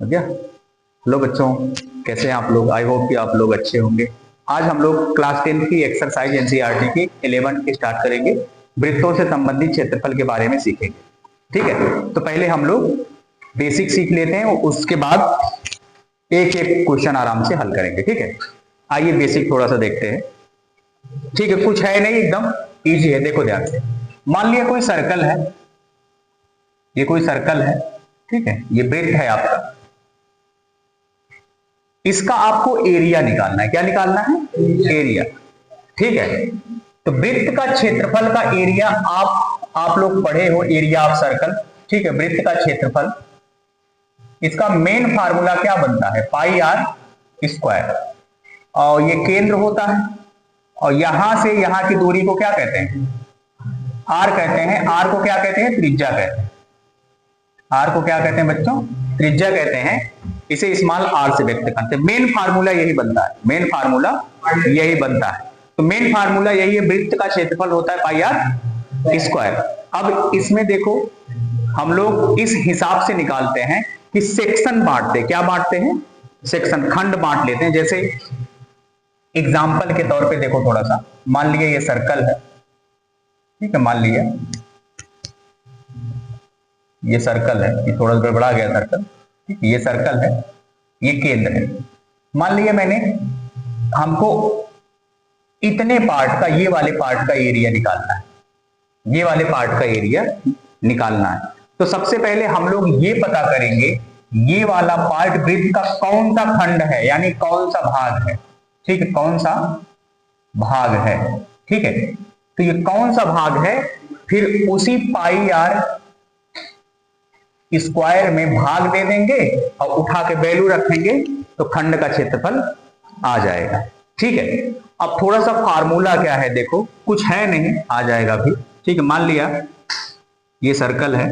हो गया। हेलो बच्चों, कैसे हैं आप लोग? आई होप कि आप लोग अच्छे होंगे। आज हम लोग क्लास 10 की एक्सरसाइज एनसीईआरटी की 11 की स्टार्ट करेंगे। वृत्तों से संबंधित क्षेत्रफल के बारे में सीखेंगे। ठीक है, तो पहले हम लोग बेसिक सीख लेते हैं, उसके बाद एक एक क्वेश्चन आराम से हल करेंगे। ठीक है, आइए बेसिक थोड़ा सा देखते हैं। ठीक है, कुछ है नहीं, एकदम इजी है। देखो ध्यान से, मान लिया कोई सर्कल है, ये कोई सर्कल है। ठीक है, ये वृत्त है आपका, इसका आपको एरिया निकालना है। क्या निकालना है? एरिया। ठीक है, तो वृत्त का क्षेत्रफल का एरिया आप लोग पढ़े हो, एरिया ऑफ सर्कल। ठीक है, वृत्त का क्षेत्रफल, इसका मेन फार्मूला क्या बनता है? पाई आर स्क्वायर। और ये केंद्र होता है, और यहां से यहां की दूरी को क्या कहते हैं? आर कहते हैं। आर को क्या कहते हैं? त्रिज्या कहते हैं। आर को क्या कहते हैं बच्चों? त्रिज्या कहते हैं। इसे स्मॉल आर से व्यक्त करते हैं। मेन फार्मूला यही बनता है, मेन फार्मूला यही बनता है। तो मेन फार्मूला यही है, वृत्त का क्षेत्रफल होता है पाई आर स्क्वायर। अब इसमें देखो, हम लोग इस हिसाब से निकालते हैं कि सेक्शन बांटते, क्या बांटते हैं? सेक्शन, खंड बांट लेते हैं। जैसे एग्जाम्पल के तौर पे देखो, थोड़ा सा मान लिया ये सर्कल है। ठीक है, मान लिया ये सर्कल है, ये थोड़ा गड़बड़ा गया सर्कल। ये सर्कल है, ये केंद्र है। मान लिया मैंने, हमको इतने पार्ट का, ये वाले पार्ट का एरिया निकालना है, ये वाले पार्ट का एरिया निकालना है। तो सबसे पहले हम लोग ये पता करेंगे, ये वाला पार्ट वृत्त का कौन सा खंड है, यानी कौन सा भाग है। ठीक है, कौन सा भाग है। ठीक है, तो ये कौन सा भाग है, फिर उसी पाई आर स्क्वायर में भाग दे देंगे और उठा के वैल्यू रखेंगे, तो खंड का क्षेत्रफल आ जाएगा। ठीक है, अब थोड़ा सा फार्मूला क्या है देखो, कुछ है नहीं, आ जाएगा भी। ठीक है, मान लिया ये सर्कल है।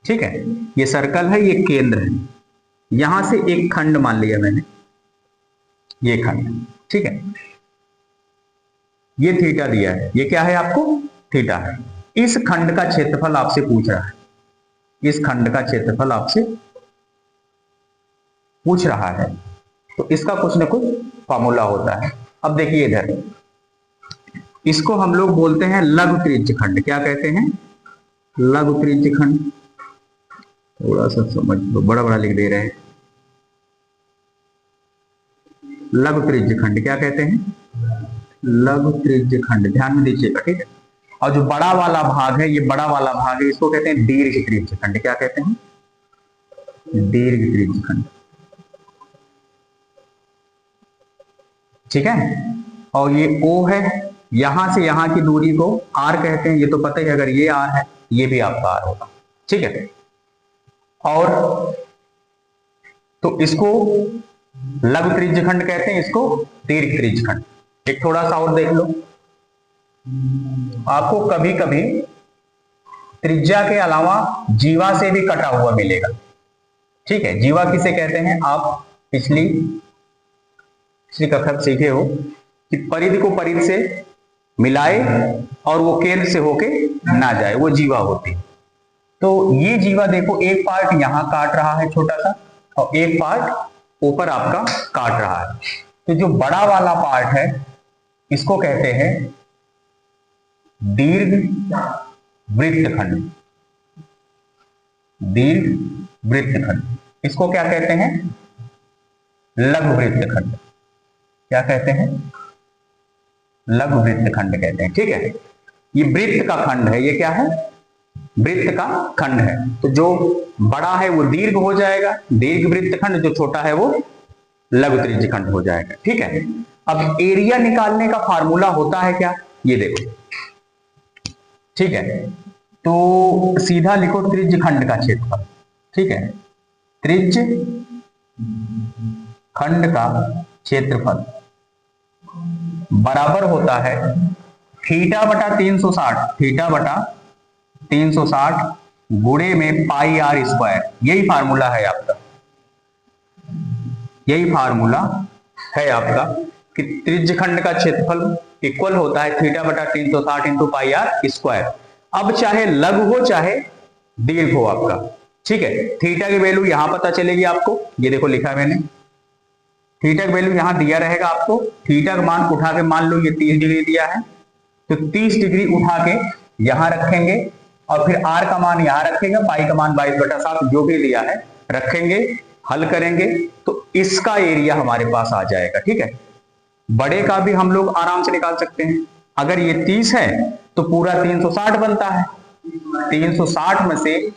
ठीक है, ये सर्कल है, ये केंद्र है। यहां से एक खंड मान लिया मैंने, ये खंड। ठीक है, ये थीटा दिया है, ये क्या है आपको? थीटा है। इस खंड का क्षेत्रफल आपसे पूछ रहा है, इस खंड का क्षेत्रफल आपसे पूछ रहा है, तो इसका कुछ ना कुछ फॉर्मूला होता है। अब देखिए इधर, इसको हम लोग बोलते हैं लघु त्रिज्य खंड। क्या कहते हैं? लघु त्रिज्य खंड। थोड़ा सा समझ लो, बड़ा बड़ा लिख दे रहे हैं। लघु त्रिज्य खंड क्या कहते हैं? लघु त्रिज्य खंड, ध्यान में दीजिएगा। ठीक है, और जो बड़ा वाला भाग है, ये बड़ा वाला भाग है, इसको कहते हैं दीर्घ त्रिज्य खंड। क्या कहते हैं? दीर्घ त्रिज्य खंड। ठीक है, और ये O है, यहां से यहां की दूरी को R कहते हैं। ये तो पता ही, अगर ये R है, ये भी आपका R होगा। ठीक है, और तो इसको लघु त्रिज्य खंड कहते हैं, इसको दीर्घ त्रिज्य खंड। एक थोड़ा सा और देख लो, आपको कभी कभी त्रिज्या के अलावा जीवा से भी कटा हुआ मिलेगा। ठीक है, जीवा किसे कहते हैं? आप पिछली कक्षा सीखे हो कि परिधि को परिधि से मिलाए और वो केंद्र से होके ना जाए, वो जीवा होती है। तो ये जीवा देखो, एक पार्ट यहां काट रहा है छोटा सा, और एक पार्ट ऊपर आपका काट रहा है। तो जो बड़ा वाला पार्ट है, इसको कहते हैं दीर्घ वृत्तखंड। दीर्घ वृत्तखंड, इसको क्या कहते हैं? लघु वृत्तखंड। क्या कहते हैं? लघु वृत्तखंड कहते हैं। ठीक है, ये वृत्त का खंड है, ये क्या है? वृत्त का खंड है। तो जो बड़ा है वो दीर्घ हो जाएगा, दीर्घ वृत्तखंड। जो छोटा है वो लघु त्रिज्य खंड हो जाएगा। ठीक है, अब एरिया निकालने का फार्मूला होता है क्या? ये देखो। ठीक है, तो सीधा लिखो त्रिज्य खंड का क्षेत्रफल। ठीक है, त्रिज्य खंड का क्षेत्रफल बराबर होता है थीटा बटा 360, थीटा बटा 360 गुणे में पाई आर स्क्वायर। यही फार्मूला है आपका, यही फार्मूला है आपका कि त्रिज्य खंड का क्षेत्रफल इक्वल होता है थीटा बटा 360 इंटू पाई आर स्क्वायर। अब चाहे लघु हो चाहे दीर्घ हो आपका, ठीक है। थीटा की वैल्यू यहां पता चलेगी आपको, ये देखो लिखा है मैंने, थीटा की वैल्यू यहां दिया रहेगा आपको। थीटा का मान उठा के मान लो ये 30 डिग्री दिया है, तो 30 डिग्री उठा के यहां रखेंगे और फिर आर का मान यहां रखेंगे, पाई का मान 22/7 जो भी दिया है रखेंगे, हल करेंगे तो इसका एरिया हमारे पास आ जाएगा। ठीक है, बड़े का भी हम लोग आराम से निकाल सकते हैं। अगर ये 30 है तो पूरा 360 बनता है, 360 में से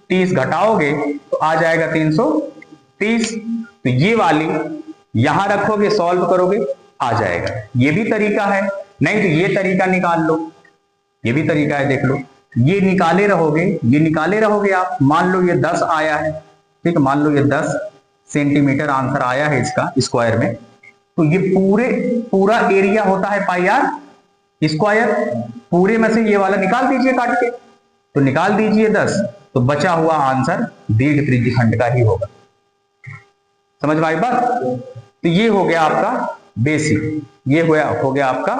30 घटाओगे तो आ जाएगा 330। तो ये वाली यहां रखोगे, सॉल्व करोगे, आ जाएगा। ये भी तरीका है, नहीं तो ये तरीका निकाल लो, ये भी तरीका है, देख लो। ये निकाले रहोगे, ये निकाले रहोगे आप। मान लो ये 10 आया है, ठीक है, मान लो ये 10 सेंटीमीटर आंसर आया है इसका स्क्वायर में, तो ये पूरा एरिया होता है पाई आर स्क्वायर। पूरे में से ये वाला निकाल दीजिए काट के, तो निकाल दीजिए 10, तो बचा हुआ आंसर दीर्घ त्रिज्यी खंड का ही होगा। समझ में आई बात? तो ये हो गया आपका बेसिक, ये हो गया आपका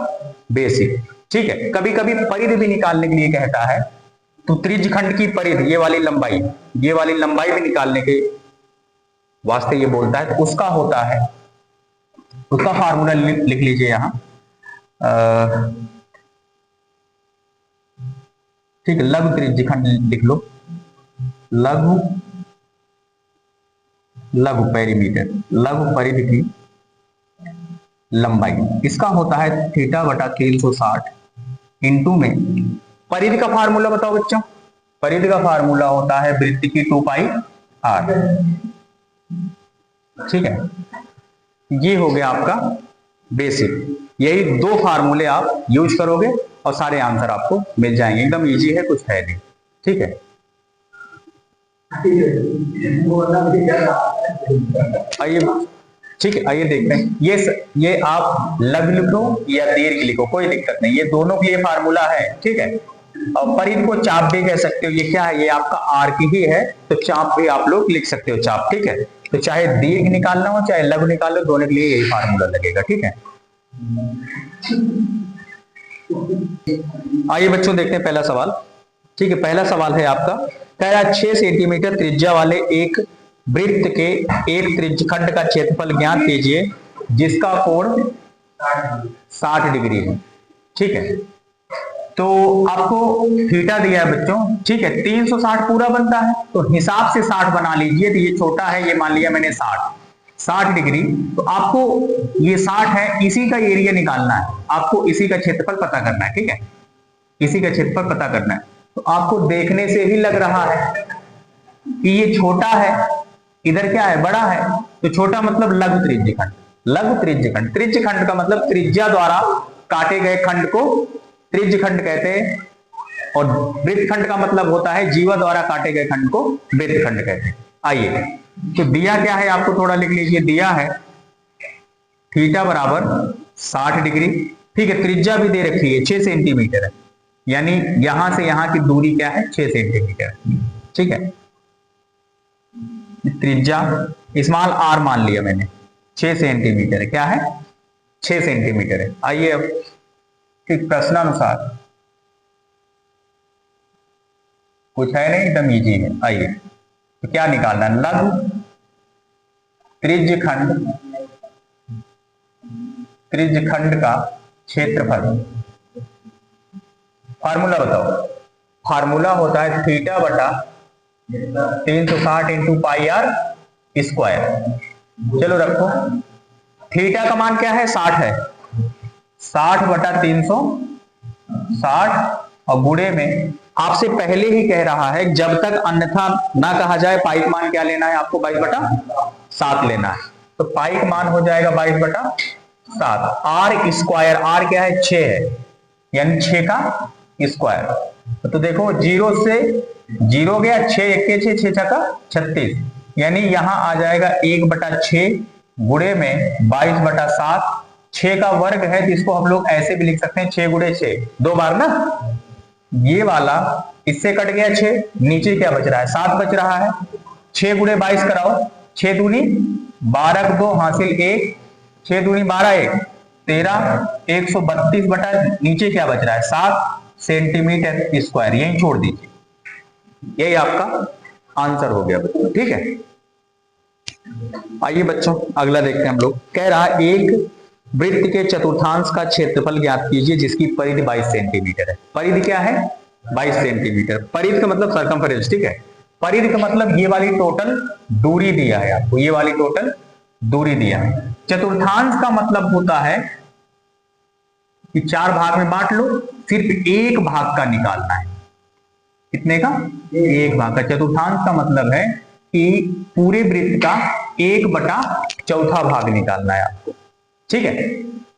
बेसिक। ठीक है, कभी कभी परिधि भी निकालने के लिए कहता है, तो त्रिज्य खंड की परिधि, ये वाली लंबाई भी निकालने के वास्ते ये बोलता है, तो उसका होता है, उसका फार्मूला लिख लीजिए यहां। ठीक है, लघु त्रिज्य खंड लिख लो, लघु पेरीमीटर, लघु परिधि की लंबाई, इसका होता है θ/360 इंटू में परिधि का फार्मूला बताओ बच्चों। परिधि का फार्मूला होता है वृत्त की 2πr। ठीक है, ये हो गया आपका बेसिक। यही दो फार्मूले आप यूज करोगे और सारे आंसर आपको मिल जाएंगे। एकदम इजी है, कुछ है नहीं। ठीक है, आइए, ठीक है, आइए देखते हैं। ये आप लघु लिखो या दीर्घ लिखो, कोई दिक्कत नहीं, ये दोनों के लिए फार्मूला है। ठीक है, और परिधि को चाप भी कह सकते हो। ये क्या है, ये आपका आर की ही है, तो चाप भी आप लोग लिख सकते हो, चाप। ठीक है, तो चाहे दीर्घ निकालना हो चाहे लघु निकालो, दोनों के लिए यही फार्मूला लगेगा। ठीक है, आइए बच्चों देखते हैं पहला सवाल। ठीक है, पहला सवाल है आपका, कह रहा 6 सेंटीमीटर त्रिज्या वाले एक वृत्त के एक त्रिज्यखंड का क्षेत्रफल ज्ञात कीजिए जिसका कोण 60 डिग्री है। ठीक है, तो आपको थीटा दिया है बच्चों। ठीक है, 360 पूरा बनता है, तो हिसाब से 60 बना लीजिए। तो ये छोटा है, ये मान लिया मैंने 60 डिग्री। तो आपको ये 60 है, इसी का एरिया निकालना है, आपको इसी का क्षेत्रफल पता करना है। ठीक है, इसी का क्षेत्रफल पता करना है। तो आपको देखने से ही लग रहा है कि ये छोटा है, इधर क्या है, बड़ा है। तो छोटा मतलब लघु त्रिज्यखंड, लघु त्रिज्यखंड। त्रिज्यखंड का मतलब त्रिज्या द्वारा काटे गए खंड को त्रिज्यखंड कहते हैं, और वृत्तखंड का मतलब होता है जीवा द्वारा काटे गए खंड को वृत्तखंड कहते हैं। आइए, तो दिया क्या है आपको थोड़ा लिख लीजिए। दिया है थीटा बराबर 60 डिग्री। ठीक है, त्रिज्या भी दे रखी है 6 सेंटीमीटर है, यानी यहां से यहां की दूरी क्या है, 6 सेंटीमीटर। ठीक है, त्रिज्या स्मॉल आर मान लिया मैंने, 6 सेंटीमीटर है। क्या है, 6 सेंटीमीटर है। आइए अब ठीक प्रश्नानुसार, कुछ है नहीं, एकदम इजी है। आइए, तो क्या निकालना है, लघु त्रिज्यखंड का क्षेत्रफल। फार्मूला बताओ। फार्मूला होता है θ/360 इंटू पाई आर स्क्वायर। चलो रखो, थीटा का मान क्या है, 60 है, 60/360 और गुणे में आपसे पहले ही कह रहा है जब तक अन्यथा ना कहा जाए पाई का मान क्या लेना है आपको, 22/7 लेना है। तो पाई का मान हो जाएगा 22/7। आर स्क्वायर, आर क्या है, 6 है, यानी 6 का स्क्वायर। तो देखो 0 से 0 गया, 6 1 6 6 का 36, यानी यहां आ जाएगा 1/6 गुणे में 22/7। 6 का वर्ग है, तो इसको हम लोग ऐसे भी लिख सकते हैं, 6 गुणे 6, 2 बार ना। ये वाला इससे कट गया 6, नीचे क्या बच रहा है, 7 बच रहा है। 6 गुणे 22 कराओ, 6 दूनी 12 2 हासिल 1, 6 दूनी 12 1 13, 132 बटा नीचे क्या बच रहा है, 7 सेंटीमीटर स्क्वायर। यही छोड़ दीजिए, यही आपका आंसर हो गया बच्चों, ठीक है। आइए बच्चों अगला देखते हैं हम लोग। कह रहा एक वृत्त के चतुर्थांश का क्षेत्रफल ज्ञात कीजिए जिसकी परिधि 22 सेंटीमीटर है। परिधि क्या है? 22 सेंटीमीटर। परिधि का मतलब सर्कमफेरेंस, ठीक है। परिधि का मतलब ये वाली टोटल दूरी दिया है आपको, ये वाली टोटल दूरी दिया है। चतुर्थांश का मतलब होता है कि 4 भाग में बांट लो, सिर्फ एक भाग का निकालना है। कितने का? एक भाग का। चतुर्थांश का मतलब है कि पूरे वृत्त का 1/4 भाग निकालना है आपको, ठीक है।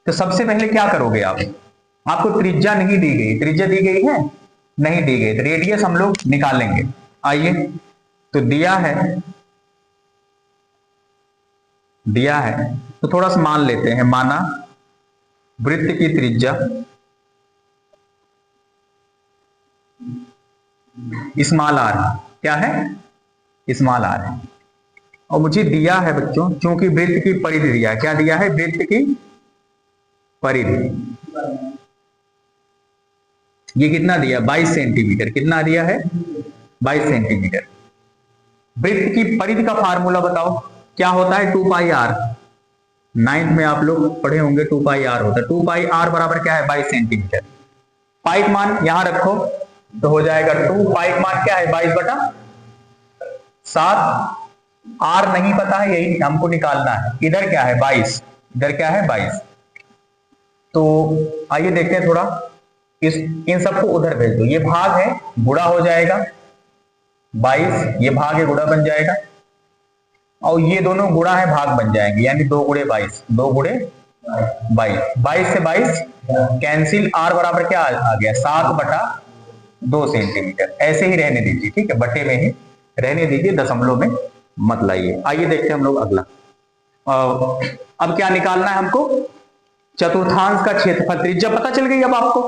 तो सबसे पहले क्या करोगे आप? आपको त्रिज्या नहीं दी गई, त्रिज्या दी गई है? नहीं दी गई, तो रेडियस हम लोग निकालेंगे। आइए, तो दिया है तो थोड़ा सा मान लेते हैं। माना वृत्त की त्रिज्या स्मॉल आर, क्या है? स्मॉल आर है। और मुझे दिया है बच्चों, क्योंकि वृत्त की परिधि दिया है। क्या दिया है? वृत्त की परिधि। ये कितना दिया? 22 सेंटीमीटर। कितना दिया है? 22 सेंटीमीटर। वृत्त की परिधि का फार्मूला बताओ क्या होता है? 2 पाई आर। 9th में आप लोग पढ़े होंगे 2 पाई आर होता है। 2 पाई आर बराबर क्या है? 22 सेंटीमीटर। पाई का मान यहां रखो तो हो जाएगा 2 पाई का मान क्या है? 22/7। आर नहीं पता है, यही हमको निकालना है। इधर क्या है? 22। इधर क्या है? 22। तो आइए देखते हैं थोड़ा, इन सबको उधर भेज दो। ये भाग है, गुणा हो जाएगा 22, ये भाग है, गुणा बन जाएगा, और ये दोनों गुणा है, भाग बन जाएंगे, यानी 2 गुणे 22, 2 गुणे 22। 22 से 22 कैंसिल। आर बराबर क्या आ गया? 7/2 सेंटीमीटर। ऐसे ही रहने दीजिए, ठीक है, बटे में ही रहने दीजिए, दशमलव में मत लाइए। आइए देखते हैं हम लोग अगला। अब क्या निकालना है हमको? चतुर्थांश का क्षेत्रफल। त्रिज्या पता चल गई अब आपको,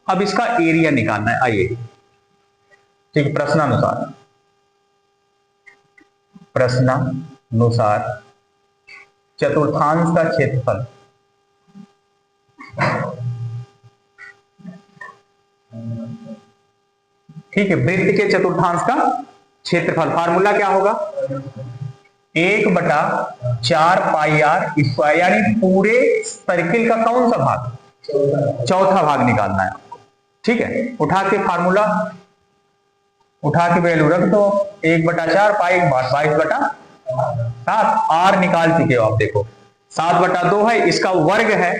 अब इसका एरिया निकालना है। आइए, ठीक, प्रश्नानुसार चतुर्थांश का क्षेत्रफल ठीक है, वृत्त के चतुर्थांश का क्षेत्रफल। फार्मूला क्या होगा? 1/4 पाई आर स्क्वायर, यानी पूरे सर्किल का कौन सा भाग? चौथा भाग निकालना है आपको, ठीक है। उठा के फार्मूला, उठा के वैल्यू रख दो। 1/4 पाई 22/7। आर निकाल चुके हो आप, देखो 7/2 है, इसका वर्ग है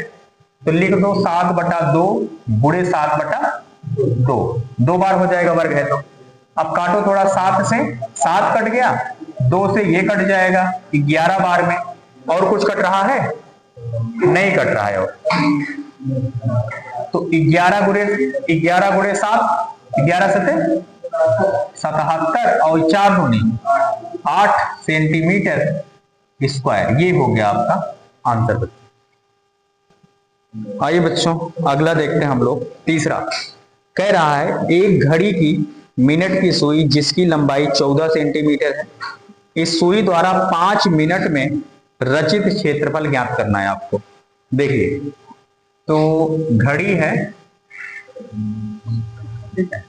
तो लिख दो 7/2 गुणे 7/2। 2 बार हो जाएगा, वर्ग है तो। अब काटो थोड़ा, 7 से 7 कट गया, 2 से ये कट जाएगा 11 बार में। और कुछ कट रहा है? नहीं कट रहा है। और तो 11 गुणे 7, 11 7 77, और 4 दूनी 8 सेंटीमीटर स्क्वायर। ये हो गया आपका आंसर बच्चों। आइए बच्चों अगला देखते हैं हम लोग। तीसरा कह रहा है एक घड़ी की मिनट की सुई जिसकी लंबाई 14 सेंटीमीटर है, इस सुई द्वारा 5 मिनट में रचित क्षेत्रफल ज्ञात करना है आपको। देखिए, तो घड़ी है, ठीक है,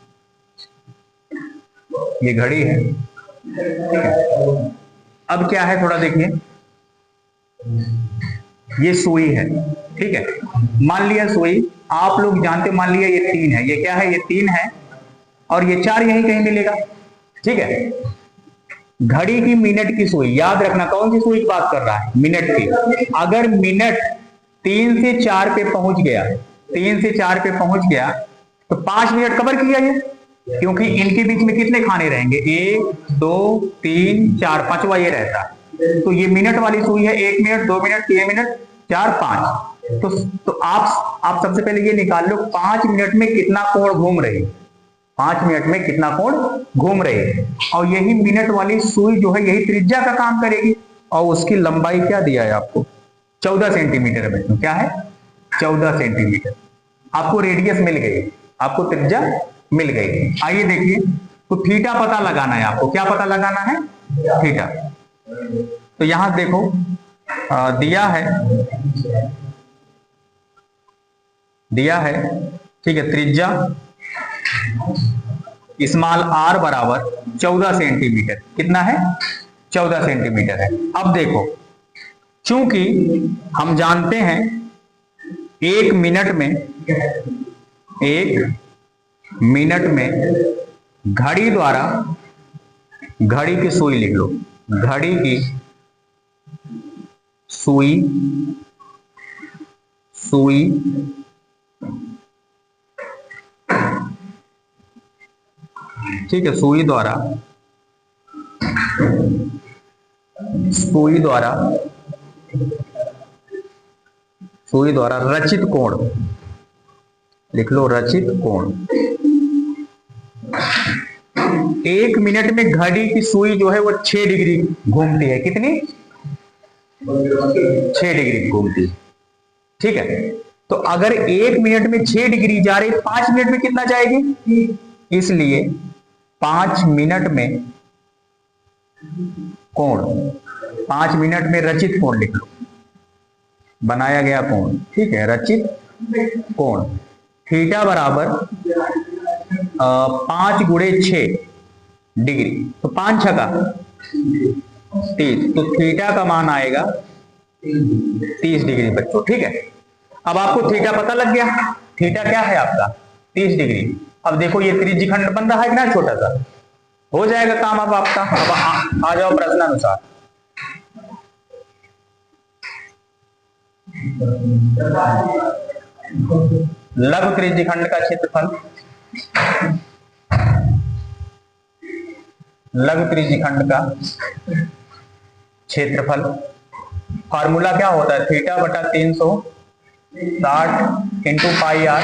ये घड़ी है, ठीक है। अब क्या है, थोड़ा देखिए, ये सुई है, ठीक है। मान लिया सुई, आप लोग जानते, मान लिया ये 3 है, ये क्या है? ये 3 है, और ये 4 यहीं कहीं मिलेगा, ठीक है। घड़ी की मिनट की सुई, याद रखना कौन सी सुई की बात कर रहा है? मिनट की। अगर मिनट 3 से 4 पे पहुंच गया, 3 से 4 पे पहुंच गया तो 5 मिनट कवर किया ये, क्योंकि इनके बीच में कितने खाने रहेंगे? 1 2 3 4, 5वां ये रहता है। तो ये मिनट वाली सुई है, 1 मिनट 2 मिनट 3 मिनट 4 5। तो आप सबसे पहले ये निकाल लो 5 मिनट में कितना कोण घूम रही है, 5 मिनट में कितना कोण घूम रही है। और यही मिनट वाली सुई जो है यही त्रिज्या का काम करेगी, और उसकी लंबाई क्या दिया है आपको? 14 सेंटीमीटर है बच्चों। क्या है? 14 सेंटीमीटर। आपको रेडियस मिल गई, आपको त्रिज्या मिल गई। आइए देखिए, तो थीटा पता लगाना है आपको। क्या पता लगाना है? थीटा। तो यहां देखो दिया है, ठीक है, त्रिज्या स्मॉल r बराबर 14 सेंटीमीटर। कितना है? 14 सेंटीमीटर है। अब देखो, चूंकि हम जानते हैं 1 मिनट में घड़ी द्वारा, घड़ी की सुई लिख लो, घड़ी की सुई ठीक है, सुई द्वारा रचित कोण लिख लो, रचित कोण। 1 मिनट में घड़ी की सुई जो है वो 6 डिग्री घूमती है। कितनी? 6 डिग्री घूमती है। ठीक है, तो अगर 1 मिनट में 6 डिग्री जा रही, 5 मिनट में कितना जाएगी? इसलिए 5 मिनट में कोण, 5 मिनट में रचित कोण लिख लो, बनाया गया कोण। ठीक है, रचित कोण थीटा बराबर 5 गुणे 6 डिग्री, तो 5 छका 30, तो थीटा का मान आएगा 30 डिग्री बच्चों। ठीक है, अब आपको थीटा पता लग गया, थीटा क्या है आपका? 30 डिग्री। अब देखो ये त्रिज्यखंड बन रहा है ना, छोटा सा, हो जाएगा काम अब आपका। अब आ जाओ प्रश्नानुसार। लघु त्रिज्यखंड का क्षेत्रफल, लघु त्रिज्यखंड का क्षेत्रफल फार्मूला क्या होता है? थीटा बटा 360 into pi r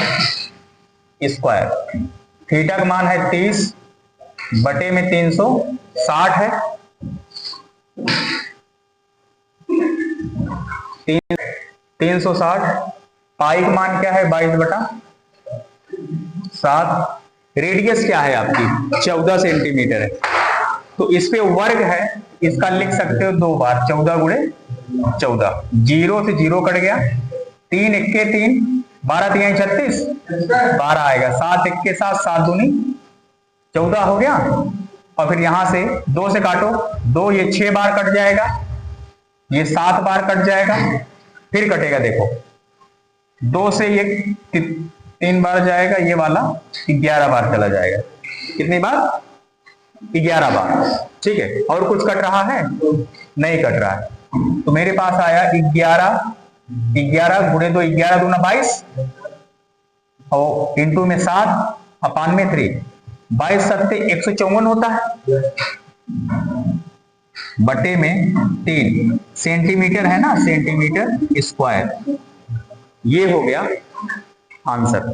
square. Theta का मान है 30 बटे में 360 है, 360। पाई का मान क्या है? 22 बटा 7। रेडियस क्या है आपकी? 14 सेंटीमीटर है, तो इस पे वर्ग है, इसका लिख सकते हो 2 बार, 14 गुणे 14। 0 से 0 कट गया, 3 इक्के 3, 12 3 36, 12 आएगा, 7 इक्के 7, 7 दूनी 14 हो गया। और फिर यहां से 2 से काटो, 2 ये 6 बार कट जाएगा, ये 7 बार कट जाएगा, फिर कटेगा, देखो 2 से ये 3 बार जाएगा, ये वाला 11 बार चला जाएगा। कितनी बार? 11 बार। ठीक है, और कुछ कट रहा है? नहीं कट रहा है, तो मेरे पास आया 11 गुणे 2, 11 दूना 22 और इंटू में 7 अपान में 3, 22 सत्ते 154 होता है, बटे में 3 सेंटीमीटर है ना, सेंटीमीटर स्क्वायर। ये हो गया आंसर।